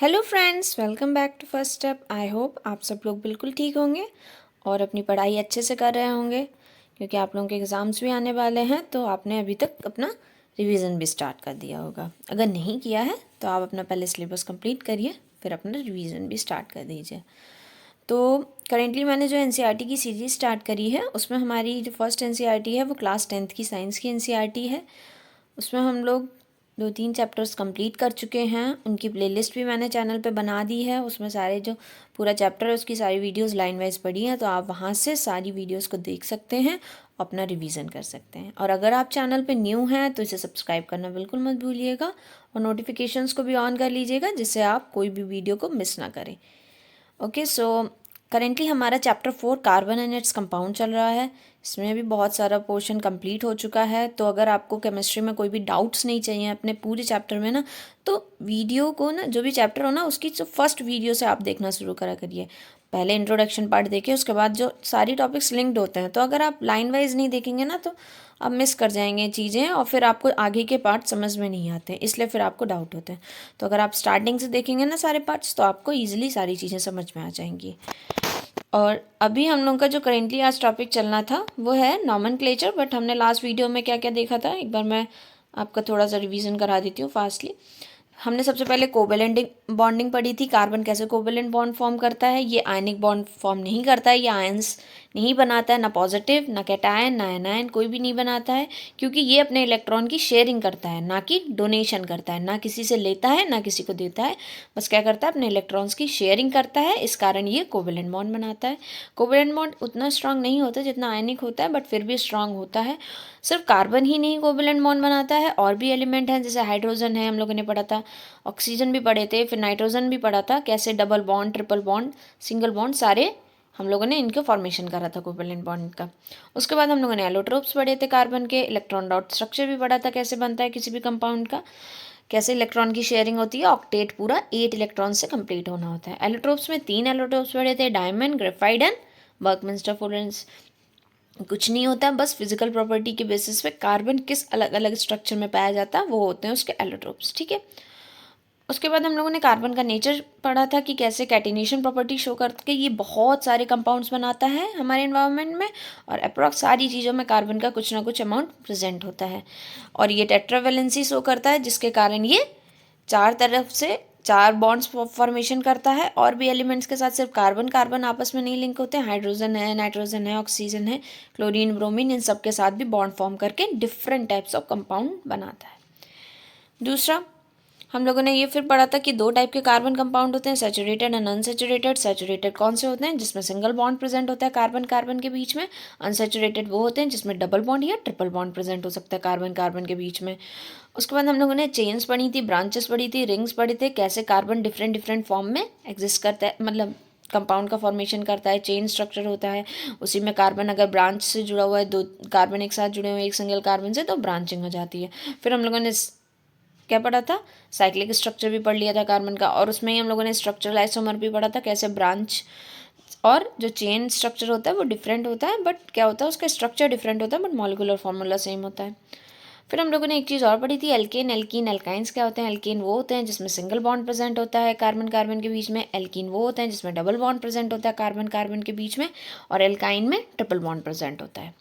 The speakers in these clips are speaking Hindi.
Hello friends, welcome back to first step. I hope आप सब लोग बिल्कुल ठीक होंगे और अपनी पढ़ाई अच्छे से कर रहे होंगे, क्योंकि आप लोगों के एग्ज़ाम्स भी आने वाले हैं। तो आपने अभी तक अपना रिवीजन भी स्टार्ट कर दिया होगा। अगर नहीं किया है तो आप अपना पहले सिलेबस कंप्लीट करिए, फिर अपना रिवीजन भी स्टार्ट कर दीजिए। तो करेंटली मैंने जो एनसीईआरटी की सीरीज़ स्टार्ट करी है, उसमें हमारी जो फर्स्ट एनसीईआरटी है वो क्लास 10th की साइंस की एनसीईआरटी है। उसमें हम लोग 2-3 चैप्टर्स कंप्लीट कर चुके हैं। उनकी प्लेलिस्ट भी मैंने चैनल पे बना दी है। उसमें सारे जो पूरा चैप्टर है उसकी सारी वीडियोस लाइन वाइज पड़ी हैं, तो आप वहाँ से सारी वीडियोस को देख सकते हैं, अपना रिवीजन कर सकते हैं। और अगर आप चैनल पे न्यू हैं तो इसे सब्सक्राइब करना बिल्कुल मत भूलिएगा और नोटिफिकेशंस को भी ऑन कर लीजिएगा, जिससे आप कोई भी वीडियो को मिस ना करें। ओके, सो करेंटली हमारा chapter 4 carbon and its compound चल रहा है। इसमें भी बहुत सारा पोर्शन कंप्लीट हो चुका है। तो अगर आपको केमिस्ट्री में कोई भी डाउट्स नहीं चाहिए अपने पूरे चैप्टर में ना, तो वीडियो को ना, जो भी चैप्टर हो ना, उसकी जो फर्स्ट वीडियो से आप देखना शुरू करा करिए। पहले इंट्रोडक्शन पार्ट देखिए, उसके बाद जो सारी टॉपिक्स लिंक्ड होते हैं। तो अगर आप लाइन वाइज नहीं देखेंगे ना, तो आप मिस कर जाएंगे चीज़ें और फिर आपको आगे के पार्ट समझ में नहीं आते, इसलिए फिर आपको डाउट होते हैं। तो अगर आप स्टार्टिंग से देखेंगे ना सारे पार्ट्स, तो आपको ईजिली सारी चीज़ें समझ में आ जाएंगी। और अभी हम लोगों का जो करेंटली आज टॉपिक चलना था वो है नॉमेनक्लेचर। बट हमने लास्ट वीडियो में क्या क्या देखा था, एक बार मैं आपका थोड़ा सा रिवीजन करा देती हूँ फास्टली। हमने सबसे पहले कोवेलेंट बॉन्डिंग पढ़ी थी। कार्बन कैसे कोवेलेंट बॉन्ड फॉर्म करता है। ये आयनिक बॉन्ड फॉर्म नहीं करता है, ये आयंस नहीं बनाता है, ना पॉजिटिव ना कैटायन ना एनायन, कोई भी नहीं बनाता है, क्योंकि ये अपने इलेक्ट्रॉन की शेयरिंग करता है, ना कि डोनेशन करता है। ना किसी से लेता है ना किसी को देता है, बस क्या करता है, अपने इलेक्ट्रॉन्स की शेयरिंग करता है। इस कारण ये कोवेलेंट बॉन्ड बनाता है। कोवेलेंट बॉन्ड उतना स्ट्रांग नहीं होता जितना आयनिक होता है, बट फिर भी स्ट्रांग होता है। सिर्फ कार्बन ही नहीं कोवेलेंट बॉन्ड बनाता है, और भी एलिमेंट हैं, जैसे हाइड्रोजन है, हम लोगों ने पढ़ा था। ऑक्सीजन भी पढ़े थे, फिर नाइट्रोजन भी पढ़ा था, कैसे double bond, triple bond, single bond, सारे हम लोगों ने इनके फॉर्मेशन करा था कोवेलेंट बॉन्ड का। उसके बाद हम लोगों ने एलोट्रोप्स पढ़े थे कार्बन के। इलेक्ट्रॉन डॉट स्ट्रक्चर भी पढ़ा था, कैसे बनता है किसी भी कंपाउंड का, कैसे इलेक्ट्रॉन की शेयरिंग होती है। ऑक्टेट पूरा 8 इलेक्ट्रॉन से कंप्लीट होना होता है। एलोट्रोप्स में 3 एलोट्रोप्स पढ़े थे, डायमंड, ग्रेफाइट एंड बर्कमिंस्टर फ्लोरेंस। कुछ नहीं होता, बस फिजिकल प्रॉपर्टी के बेसिस पे कार्बन किस अलग अलग स्ट्रक्चर में पाया जाता है वो होते हैं उसके एलोट्रोप्स। ठीक है। उसके बाद हम लोगों ने कार्बन का नेचर पढ़ा था कि कैसे कैटिनेशन प्रॉपर्टी शो करके ये बहुत सारे कंपाउंड्स बनाता है हमारे एनवायरनमेंट में, और अप्रॉक्स सारी चीज़ों में कार्बन का कुछ ना कुछ अमाउंट प्रेजेंट होता है। और ये टेट्रावेलेंसी शो करता है, जिसके कारण ये चार तरफ से 4 बॉन्ड्स फॉर्मेशन करता है। और भी एलिमेंट्स के साथ सिर्फ कार्बन कार्बन आपस में नहीं लिंक होते हैं, हाइड्रोजन है, नाइट्रोजन है, ऑक्सीजन है, क्लोरीन, ब्रोमीन, इन सब के साथ भी बॉन्ड फॉर्म करके डिफरेंट टाइप्स ऑफ कंपाउंड बनाता है। दूसरा, हम लोगों ने ये फिर पढ़ा था कि 2 टाइप के कार्बन कंपाउंड होते हैं, सैचुरेटेड एंड अनसैचुरेटेड। सैचुरेटेड कौन से होते हैं, जिसमें सिंगल बॉन्ड प्रेजेंट होता है कार्बन कार्बन के बीच में। अनसैचुरेटेड वो होते हैं जिसमें डबल बॉन्ड या ट्रिपल बॉन्ड प्रेजेंट हो सकता है कार्बन कार्बन के बीच में। उसके बाद हम लोगों ने चेन्स पढ़ी थी, ब्रांचेस पढ़ी थी, रिंग्स पढ़ी थे, कैसे कार्बन डिफरेंट डिफरेंट फॉर्म में एग्जिस्ट करता है, मतलब कंपाउंड का फॉर्मेशन करता है, चेन स्ट्रक्चर होता है। उसी में कार्बन अगर ब्रांच से जुड़ा हुआ है, 2 कार्बन एक साथ जुड़े हुए एक सिंगल कार्बन से, तो ब्रांचिंग हो जाती है। फिर हम लोगों ने क्या पढ़ा था, साइक्लिक स्ट्रक्चर भी पढ़ लिया था कार्बन का, और उसमें ही हम लोगों ने स्ट्रक्चरल आइसोमर भी पढ़ा था, कैसे ब्रांच और जो चेन स्ट्रक्चर होता है वो डिफरेंट होता है, बट क्या होता है उसका स्ट्रक्चर डिफरेंट होता है, बट मॉलिक्यूलर फार्मूला सेम होता है। फिर हम लोगों ने एक चीज़ और पढ़ी थी, एल्केन, एल्कीन, एल्काइंस क्या होते हैं। एल्केन वो होते हैं जिसमें सिंगल बॉन्ड प्रेजेंट होता है कार्बन कार्बन के बीच में। एल्कीन वो होते हैं जिसमें डबल बॉन्ड प्रेजेंट होता है कार्बन कार्बन के बीच में। और एल्काइन में ट्रिपल बॉन्ड प्रेजेंट होता है।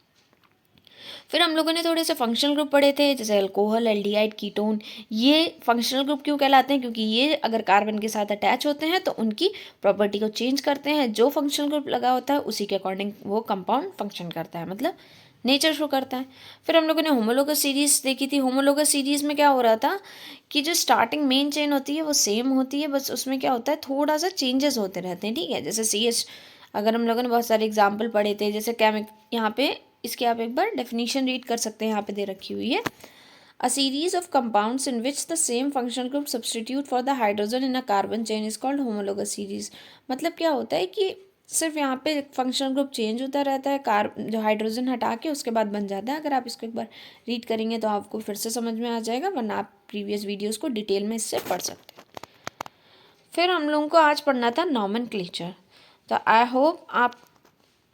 फिर हम लोगों ने थोड़े से फंक्शनल ग्रुप पढ़े थे, जैसे अल्कोहल, एल्डिहाइड, कीटोन। ये फंक्शनल ग्रुप क्यों कहलाते हैं, क्योंकि ये अगर कार्बन के साथ अटैच होते हैं तो उनकी प्रॉपर्टी को चेंज करते हैं। जो फंक्शनल ग्रुप लगा होता है उसी के अकॉर्डिंग वो कंपाउंड फंक्शन करता है, मतलब नेचर शो करता है। फिर हम लोगों ने होमोलोगस सीरीज़ देखी थी। होमोलोगस सीरीज़ में क्या हो रहा था कि जो स्टार्टिंग मेन चेन होती है वो सेम होती है, बस उसमें क्या होता है थोड़ा सा चेंजेस होते रहते हैं। ठीक है, जैसे CH, अगर हम लोगों ने बहुत सारे एग्जाम्पल पढ़े थे, जैसे केमिक, यहाँ पे इसके आप एक बार डेफिनेशन रीड कर सकते हैं, यहाँ पे दे रखी हुई है। A series of compounds in which the same functional group substitute for the hydrogen in a carbon chain is called homologous series. मतलब क्या होता है कि सिर्फ यहाँ पे फंक्शनल ग्रुप चेंज होता रहता है, जो हाइड्रोजन हटा के उसके बाद बन जाता है। अगर आप इसको एक बार रीड करेंगे तो आपको फिर से समझ में आ जाएगा, वरना आप प्रीवियस वीडियोज़ को डिटेल में इससे पढ़ सकते हैं। फिर हम लोगों को आज पढ़ना था नॉमेनक्लेचर। तो आई होप आप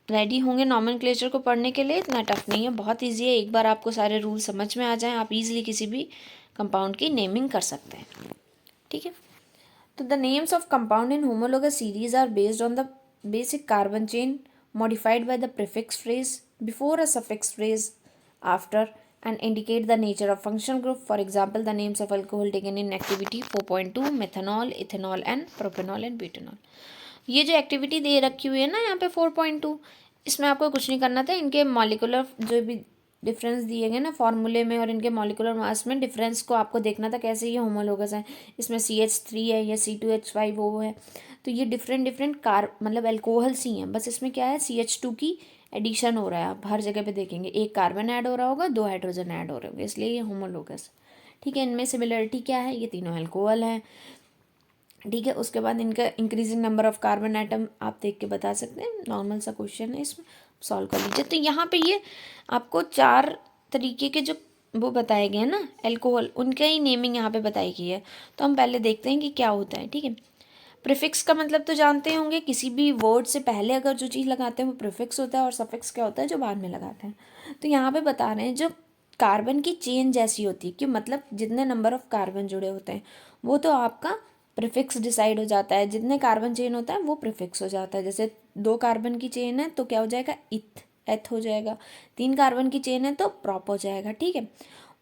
रेडी होंगे नॉमेनक्लेचर को पढ़ने के लिए। इतना टफ नहीं है, बहुत इजी है। एक बार आपको सारे रूल समझ में आ जाएं, आप इजीली किसी भी कंपाउंड की नेमिंग कर सकते हैं। ठीक है, तो the names of compound in homologous series are based on the basic carbon chain modified by the prefix phrase before a suffix phrase after and indicate the nature of functional group. For example, the names of alcohol taken in activity 4.2 methanol, ethanol and propanol and butanol. ये जो एक्टिविटी दे रखी हुई है ना यहाँ पे 4.2, इसमें आपको कुछ नहीं करना था. इनके मॉलिकुलर जो भी डिफरेंस दिए गए ना फॉर्मूले में और इनके मॉलिकुलर मास में डिफरेंस को आपको देखना था कैसे ये होमोलोगस है. इसमें CH3 है या C2H5 वो है. तो ये डिफरेंट मतलब अल्कोहल्स ही हैं. बस इसमें क्या है CH2 की एडिशन हो रहा है. आप हर जगह पे देखेंगे एक कार्बन ऐड हो रहा होगा, 2 हाइड्रोजन ऐड हो रहे होंगे, इसलिए ये होमोलोगस. ठीक है. इनमें सिमिलरिटी क्या है, ये तीनों अल्कोहल हैं. ठीक है. उसके बाद इनका increasing number of carbon atom आप देख के बता सकते हैं. नॉर्मल सा क्वेश्चन है, इसमें सॉल्व कर लीजिए. तो यहाँ पे ये आपको 4 तरीके के जो वो बताए गए हैं ना अल्कोहल, उनका ही नेमिंग यहाँ पे बताई गई है. तो हम पहले देखते हैं कि क्या होता है. ठीक है. प्रीफिक्स का मतलब तो जानते होंगे, किसी भी वर्ड से पहले अगर जो चीज़ लगाते हैं वो प्रीफिक्स होता है और सफिक्स क्या होता है जो बाद में लगाते हैं. तो यहाँ पे बता रहे हैं जो कार्बन की चेन जैसी होती है कि मतलब जितने नंबर ऑफ कार्बन जुड़े होते हैं वो तो आपका प्रीफिक्स डिसाइड हो जाता है. जितने कार्बन चेन होता है वो प्रीफिक्स हो जाता है. जैसे 2 कार्बन की चेन है तो क्या हो जाएगा, एथ हो जाएगा. 3 कार्बन की चेन है तो प्रॉप हो जाएगा. ठीक है.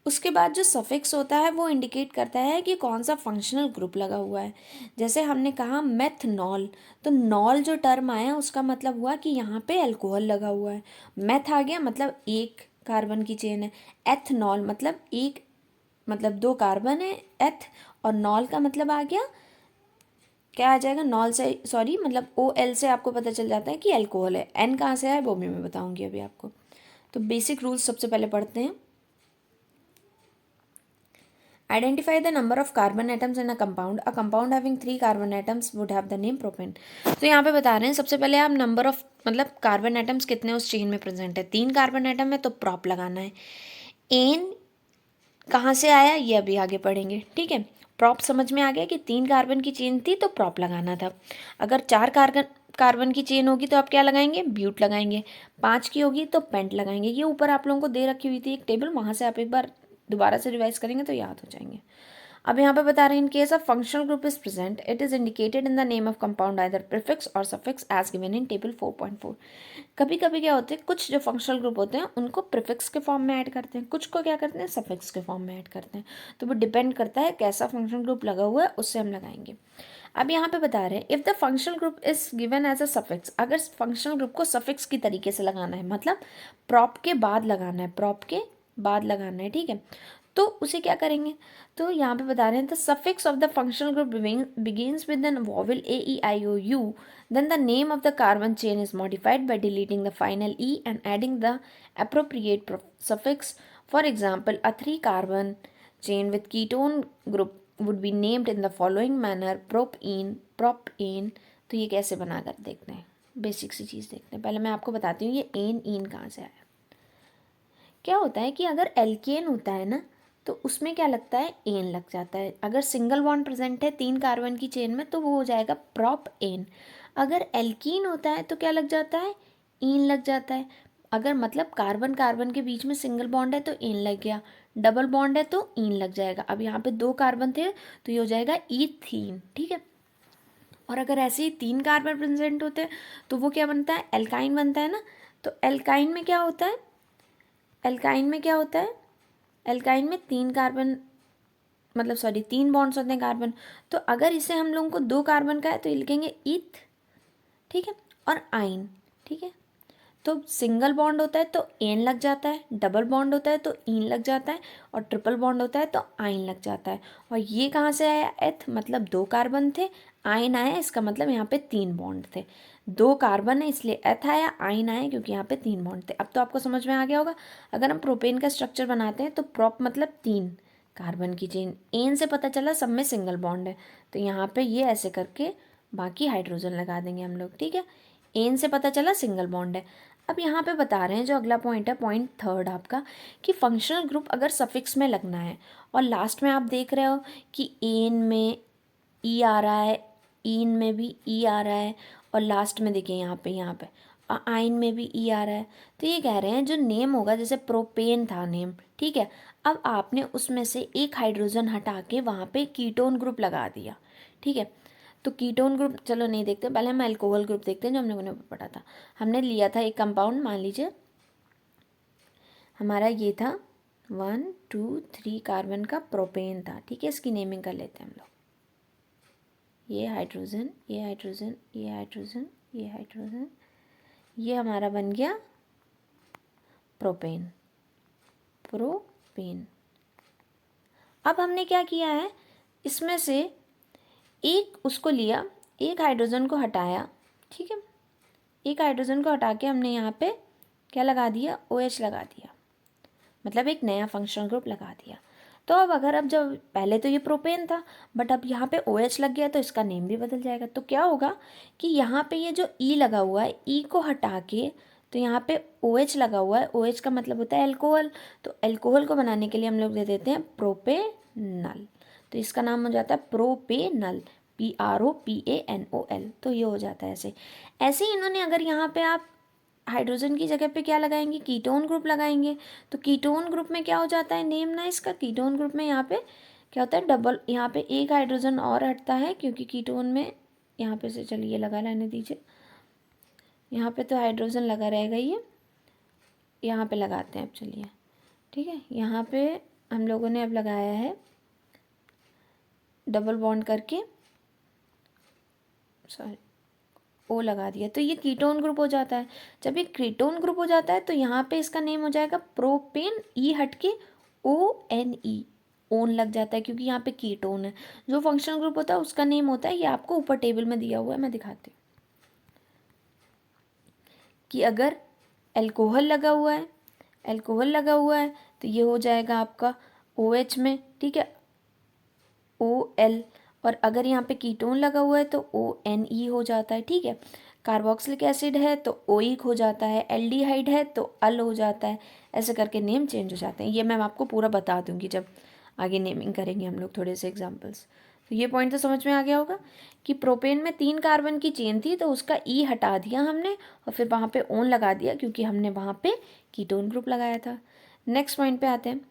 उसके बाद जो सफिक्स होता है वो इंडिकेट करता है कि कौन सा फंक्शनल ग्रुप लगा हुआ है. जैसे हमने कहा मेथनॉल, तो नॉल जो टर्म आया उसका मतलब हुआ कि यहाँ पे अल्कोहल लगा हुआ है. मेथ आ गया मतलब 1 कार्बन की चेन है. एथनॉल मतलब 2 कार्बन है. एथ और नॉल का मतलब आ गया क्या आ जाएगा, नॉल से सॉरी मतलब OL से आपको पता चल जाता है कि अल्कोहल है. एन कहाँ से आया वो भी मैं बताऊंगी अभी आपको. तो बेसिक रूल्स सबसे पहले पढ़ते हैं. Identify the number of carbon atoms in a compound. A compound having 3 carbon atoms would have the name propane. तो यहाँ पे बता रहे हैं सबसे पहले आप नंबर ऑफ मतलब कार्बन एटम्स कितने उस चेन में प्रेजेंट है. 3 कार्बन एटम है तो प्रॉप लगाना है. एन कहाँ से आया ये अभी आगे पढ़ेंगे. ठीक है. प्रॉप समझ में आ गया कि 3 कार्बन की चेन थी तो प्रॉप लगाना था. अगर 4 कार्बन की चेन होगी तो आप क्या लगाएंगे, ब्यूट लगाएंगे. 5 की होगी तो पेंट लगाएंगे. ये ऊपर आप लोगों को दे रखी हुई थी एक टेबल, वहाँ से आप एक बार दोबारा से रिवाइज करेंगे तो याद हो जाएंगे. अब यहाँ पे बता रहे हैं in case of functional group is present it is indicated in the name of compound either prefix और suffix as given in table 4.4. कभी कभी क्या होते हैं, कुछ जो फंक्शनल ग्रुप होते हैं उनको प्रीफिक्स के फॉर्म में ऐड करते हैं, कुछ को क्या करते हैं सफिक्स के फॉर्म में ऐड करते हैं. तो वो डिपेंड करता है कैसा फंक्शनल ग्रुप लगा हुआ है उससे हम लगाएंगे. अब यहाँ पे बता रहे हैं if the functional group is given as a suffix, अगर फंक्शनल ग्रुप को सफिक्स की तरीके से लगाना है मतलब प्रॉप के बाद लगाना है, प्रॉप के बाद लगाना है. ठीक है. तो उसे क्या करेंगे, तो यहाँ पे बता रहे हैं the suffix of the functional group begins with the vowel AEIOU, then the name of the carbon chain is modified by deleting the final E and adding the appropriate suffix. For example, a 3 carbon chain with ketone group would be named in the following manner propene, propane. तो ये कैसे बनाकर देखते हैं, बेसिक सी चीज़ देखते हैं. पहले मैं आपको बताती हूँ ये इन कहाँ से आया. क्या होता है कि अगर एल्केन होता है ना तो उसमें क्या लगता है, एन लग जाता है. अगर सिंगल बॉन्ड प्रेजेंट है 3 कार्बन की चेन में तो वो हो जाएगा प्रॉप एन. अगर एल्कीन होता है तो क्या लग जाता है, इन लग जाता है. अगर मतलब कार्बन कार्बन के बीच में सिंगल बॉन्ड है तो एन लग गया, डबल बॉन्ड है तो इन लग जाएगा. अब यहाँ पे 2 कार्बन थे तो ये हो जाएगा ईथीन. ठीक है. और अगर ऐसे ही 3 कार्बन प्रेजेंट होते हैं तो वो क्या बनता है, एल्काइन बनता है ना. तो एल्काइन में क्या होता है, एल्काइन में क्या होता है, एल्काइन में 3 कार्बन मतलब सॉरी 3 बॉन्ड्स होते हैं कार्बन. तो अगर इसे हम लोगों को 2 कार्बन का है तो ये लिखेंगे ईथ. ठीक है. और आइन. ठीक है. तो सिंगल बॉन्ड होता है तो एन लग जाता है, डबल बॉन्ड होता है तो इन लग जाता है और ट्रिपल बॉन्ड होता है तो आइन लग जाता है. और ये कहाँ से आया, एथ मतलब 2 कार्बन थे, आइन आया इसका मतलब यहाँ पे 3 बॉन्ड थे. 2 कार्बन है इसलिए एथ आया, आइन आया क्योंकि यहाँ पे 3 बॉन्ड थे. अब तो आपको समझ में आ गया होगा. अगर हम प्रोपेन का स्ट्रक्चर बनाते हैं तो प्रॉप मतलब 3 कार्बन की चेन, एन से पता चला सब में सिंगल बॉन्ड है तो यहाँ पे ये ऐसे करके बाकी हाइड्रोजन लगा देंगे हम लोग. ठीक है. एन से पता चला सिंगल बॉन्ड है. अब यहाँ पे बता रहे हैं जो अगला पॉइंट है, पॉइंट 3 आपका, कि फंक्शनल ग्रुप अगर सफिक्स में लगना है और लास्ट में आप देख रहे हो कि एन में ई आ रहा है, इन में भी ई आ रहा है और लास्ट में देखिए यहाँ पे आइन में भी ई आ रहा है. तो ये कह रहे हैं जो नेम होगा, जैसे प्रोपेन था नेम, ठीक है, अब आपने उसमें से एक हाइड्रोजन हटा के वहाँ पे कीटोन ग्रुप लगा दिया, ठीक है। तो कीटोन ग्रुप चलो नहीं देखते, पहले हम अल्कोहल ग्रुप देखते हैं जो हमने उन्हें पढ़ा था। हमने लिया था एक कंपाउंड, मान लीजिए हमारा ये था 1 2 3 कार्बन का प्रोपेन था, ठीक है। इसकी नेमिंग कर लेते हैं हम लोग, ये हाइड्रोजन, ये हाइड्रोजन, ये हाइड्रोजन, ये हाइड्रोजन, ये हमारा बन गया प्रोपेन, प्रोपेन। अब हमने क्या किया है, इसमें से एक उसको लिया, एक हाइड्रोजन को हटाया, ठीक है। एक हाइड्रोजन को हटा के हमने यहाँ पे क्या लगा दिया, OH लगा दिया, मतलब एक नया फंक्शनल ग्रुप लगा दिया। तो अब जब पहले तो ये प्रोपेन था, बट अब यहाँ पे OH लग गया तो इसका नेम भी बदल जाएगा। तो क्या होगा कि यहाँ पे ये जो E लगा हुआ है, E को हटा के तो यहाँ पे OH लगा हुआ है, OH का मतलब होता है एल्कोहल। तो एल्कोहल को बनाने के लिए हम लोग दे देते हैं प्रोपेनल, तो इसका नाम हो जाता है प्रोपेनल, PROPANOL। तो ये हो जाता है ऐसे। ऐसे ही इन्होंने अगर यहाँ पे आप हाइड्रोजन की जगह पे क्या लगाएंगे, कीटोन ग्रुप लगाएंगे, तो कीटोन ग्रुप में क्या हो जाता है नेम ना इसका, कीटोन ग्रुप में यहाँ पे क्या होता है डबल, यहाँ पे एक हाइड्रोजन और हटता है क्योंकि कीटोन में यहाँ पे से, चलिए लगा रहने दीजिए, यहाँ पे तो हाइड्रोजन लगा रहेगा, ये यहाँ पे लगाते हैं अब, चलिए ठीक है। यहाँ पे हम लोगों ने अब लगाया है डबल बॉन्ड करके, सॉरी ओ लगा दिया, तो ये कीटोन ग्रुप हो जाता है। जब ये कीटोन ग्रुप हो जाता है तो यहाँ पे इसका नेम हो जाएगा प्रोपेन, ई हट के ONE, ओन लग जाता है क्योंकि यहाँ पे कीटोन है। जो फंक्शनल ग्रुप होता है उसका नेम होता है, ये आपको ऊपर टेबल में दिया हुआ है, मैं दिखाती हूँ कि अगर एल्कोहल लगा हुआ है, एल्कोहल लगा हुआ है तो ये हो जाएगा आपका OH में, ठीक है, OL। और अगर यहाँ पे कीटोन लगा हुआ है तो ONE हो जाता है, ठीक है। कार्बोक्सिलिक एसिड है तो ओइक हो जाता है, एल्डिहाइड है तो अल हो जाता है। ऐसे करके नेम चेंज हो जाते हैं। ये मैं आपको पूरा बता दूंगी जब आगे नेमिंग करेंगे हम लोग थोड़े से एग्जांपल्स। तो ये पॉइंट तो समझ में आ गया होगा कि प्रोपेन में 3 कार्बन की चेन थी तो उसका ई हटा दिया हमने और फिर वहाँ पे ओन लगा दिया क्योंकि हमने वहाँ पे कीटोन ग्रुप लगाया था। नेक्स्ट पॉइंट पे आते हैं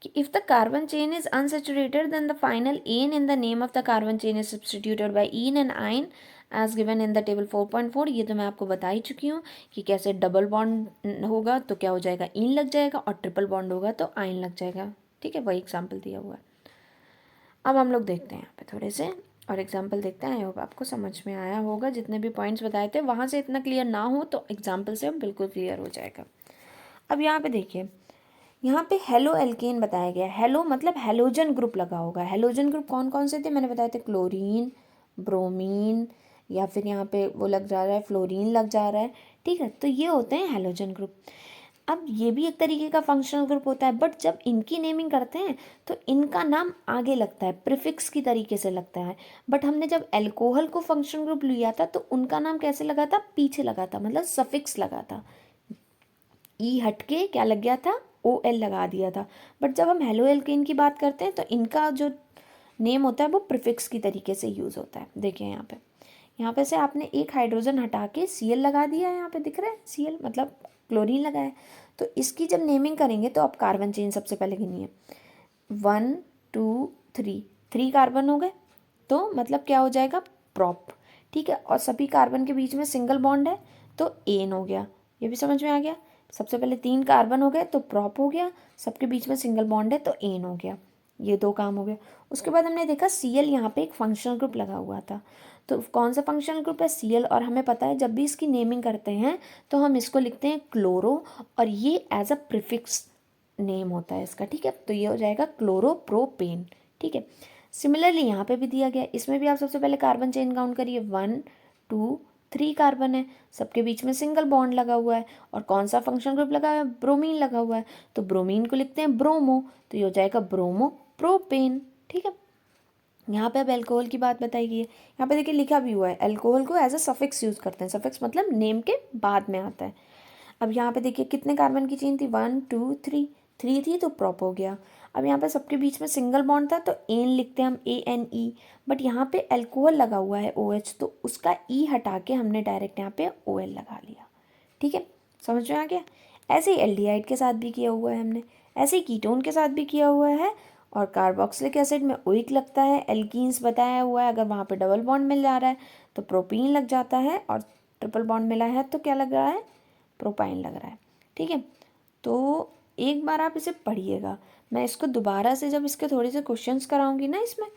कि if the carbon chain is unsaturated then the final ane in the name of the carbon chain is substituted by ene and ine as given in the table 4.4। ये तो मैं आपको बता ही चुकी हूँ कि कैसे डबल बॉन्ड होगा तो क्या हो जाएगा, इन लग जाएगा, और ट्रिपल बॉन्ड होगा तो आइन लग जाएगा, ठीक है। वही एग्जाम्पल दिया हुआ है। अब हम लोग देखते हैं यहाँ पे थोड़े से और एग्जाम्पल देखते हैं। आई होप आपको समझ में आया होगा, जितने भी पॉइंट्स बताए थे वहाँ से इतना क्लियर ना हो तो एग्जाम्पल से बिल्कुल क्लियर हो जाएगा। अब यहाँ पे देखिए, यहाँ पे हेलो एल्केन बताया गया। हेलो मतलब हेलोजन ग्रुप लगा होगा। हेलोजन ग्रुप कौन कौन से थे मैंने बताए थे, क्लोरीन, ब्रोमीन, या फिर यहाँ पे वो लग जा रहा है फ्लोरीन लग जा रहा है, ठीक है। तो ये होते हैं हेलोजन ग्रुप। अब ये भी एक तरीके का फंक्शनल ग्रुप होता है, बट जब इनकी नेमिंग करते हैं तो इनका नाम आगे लगता है, प्रीफिक्स की तरीके से लगता है। बट हमने जब एल्कोहल को फंक्शनल ग्रुप लिया था तो उनका नाम कैसे लगा था, पीछे लगा था, मतलब सफिक्स लगा था, ई हटके क्या लग गया था, OL लगा दिया था। बट जब हम हेलो एल्केन की बात करते हैं तो इनका जो नेम होता है वो प्रीफिक्स की तरीके से यूज़ होता है। देखिए यहाँ पे से आपने एक हाइड्रोजन हटा के Cl लगा दिया है, यहाँ पे दिख रहा है Cl मतलब क्लोरीन लगा है। तो इसकी जब नेमिंग करेंगे तो आप कार्बन चेन सबसे पहले गिनिए, 1 2 3 कार्बन हो गए, तो मतलब क्या हो जाएगा, प्रॉप, ठीक है। और सभी कार्बन के बीच में सिंगल बॉन्ड है तो एन हो गया। ये भी समझ में आ गया। सबसे पहले 3 कार्बन हो गए तो प्रॉप हो गया, सबके बीच में सिंगल बॉन्ड है तो एन हो गया। ये 2 काम हो गए। उसके बाद हमने देखा Cl यहाँ पे एक फंक्शनल ग्रुप लगा हुआ था। तो कौन सा फंक्शनल ग्रुप है, Cl। और हमें पता है जब भी इसकी नेमिंग करते हैं तो हम इसको लिखते हैं क्लोरो, और ये एज अ प्रीफिक्स नेम होता है इसका, ठीक है। तो ये हो जाएगा क्लोरोप्रोपेन, ठीक है। सिमिलरली यहाँ पे भी दिया गया, इसमें भी आप सबसे पहले कार्बन चेन काउंट करिए, 1 2 3 कार्बन है, सबके बीच में सिंगल बॉन्ड लगा हुआ है, और कौन सा फंक्शनल ग्रुप लगा हुआ है, ब्रोमीन लगा हुआ है, तो ब्रोमीन को लिखते हैं ब्रोमो, तो ये हो जाएगा ब्रोमो प्रोपेन, ठीक है। यहाँ पे अब एल्कोहल की बात बताई गई है। यहाँ पे देखिए लिखा भी हुआ है, एल्कोहल को एज अ सफिक्स यूज़ करते हैं। सफिक्स मतलब नेम के बाद में आता है। अब यहाँ पे देखिए कितने कार्बन की चेन थी, 1 2 3 थी तो प्रॉप हो गया। अब यहाँ पे सबके बीच में सिंगल बॉन्ड था तो एन लिखते हैं हम, ANE। बट यहाँ पे एल्कोहल लगा हुआ है OH, तो उसका ई हटा के हमने डायरेक्ट यहाँ पे OL लगा लिया, ठीक है। समझ में आ गया। ऐसे ही एल्डिहाइड के साथ भी किया हुआ है हमने, ऐसे ही कीटोन के साथ भी किया हुआ है। और कार्बोक्सिलिक एसिड में ओइक लगता है, एल्कीन्स बताया हुआ है, अगर वहाँ पे डबल बॉन्ड मिल जा रहा है तो प्रोपीन लग जाता है, और ट्रिपल बॉन्ड मिला है तो क्या लग रहा है, प्रोपाइन लग रहा है। ठीक है, तो एक बार आप इसे पढ़िएगा। मैं इसको दोबारा से जब इसके थोड़े से क्वेश्चंस कराऊंगी ना, इसमें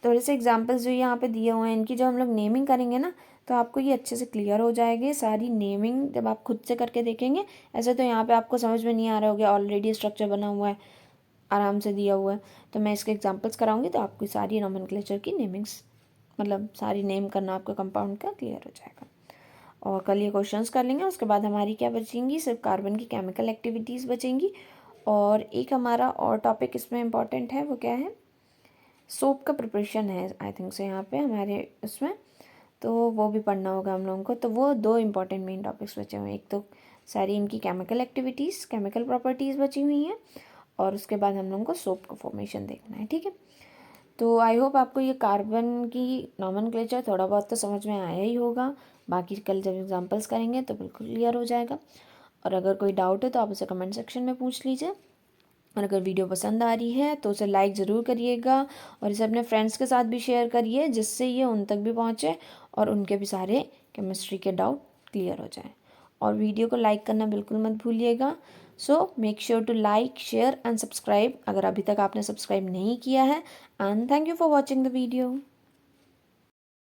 थोड़े से एग्जांपल्स जो यहाँ पे दिए हुए हैं इनकी जब हम लोग नेमिंग करेंगे ना, तो आपको ये अच्छे से क्लियर हो जाएगी सारी नेमिंग जब आप खुद से करके देखेंगे। ऐसे तो यहाँ पे आपको समझ में नहीं आ रहा होगा, ऑलरेडी स्ट्रक्चर बना हुआ है, आराम से दिया हुआ है। तो मैं इसके एग्जांपल्स कराऊंगी तो आपको सारी नोमेनक्लेचर की नेमिंग्स, मतलब सारी नेम करना आपका कंपाउंड का क्लियर हो जाएगा। और कल ये क्वेश्चंस कर लेंगे, उसके बाद हमारी क्या बचेंगी, सिर्फ कार्बन की केमिकल एक्टिविटीज़ बचेंगी। और एक हमारा और टॉपिक इसमें इम्पॉर्टेंट है, वो क्या है, सोप का प्रिपरेशन है आई थिंक से यहाँ पे हमारे उसमें, तो वो भी पढ़ना होगा हम लोगों को। तो वो दो इंपॉर्टेंट मेन टॉपिक्स बचे हुए हैं, एक तो सारी इनकी केमिकल एक्टिविटीज़, केमिकल प्रॉपर्टीज़ बची हुई हैं, और उसके बाद हम लोगों को सोप का फॉर्मेशन देखना है। ठीक है, तो आई होप आपको ये कार्बन की नॉमेनक्लेचर थोड़ा बहुत तो समझ में आया ही होगा। बाकी कल जब एग्जांपल्स करेंगे तो बिल्कुल क्लियर हो जाएगा। और अगर कोई डाउट है तो आप उसे कमेंट सेक्शन में पूछ लीजिए। और अगर वीडियो पसंद आ रही है तो उसे लाइक ज़रूर करिएगा, और इसे अपने फ्रेंड्स के साथ भी शेयर करिए, जिससे ये उन तक भी पहुँचे और उनके भी सारे केमिस्ट्री के डाउट क्लियर हो जाएं। और वीडियो को लाइक करना बिल्कुल मत भूलिएगा। So make sure to like, share and subscribe अगर अभी तक आपने सब्सक्राइब नहीं किया है। And thank you for watching the video.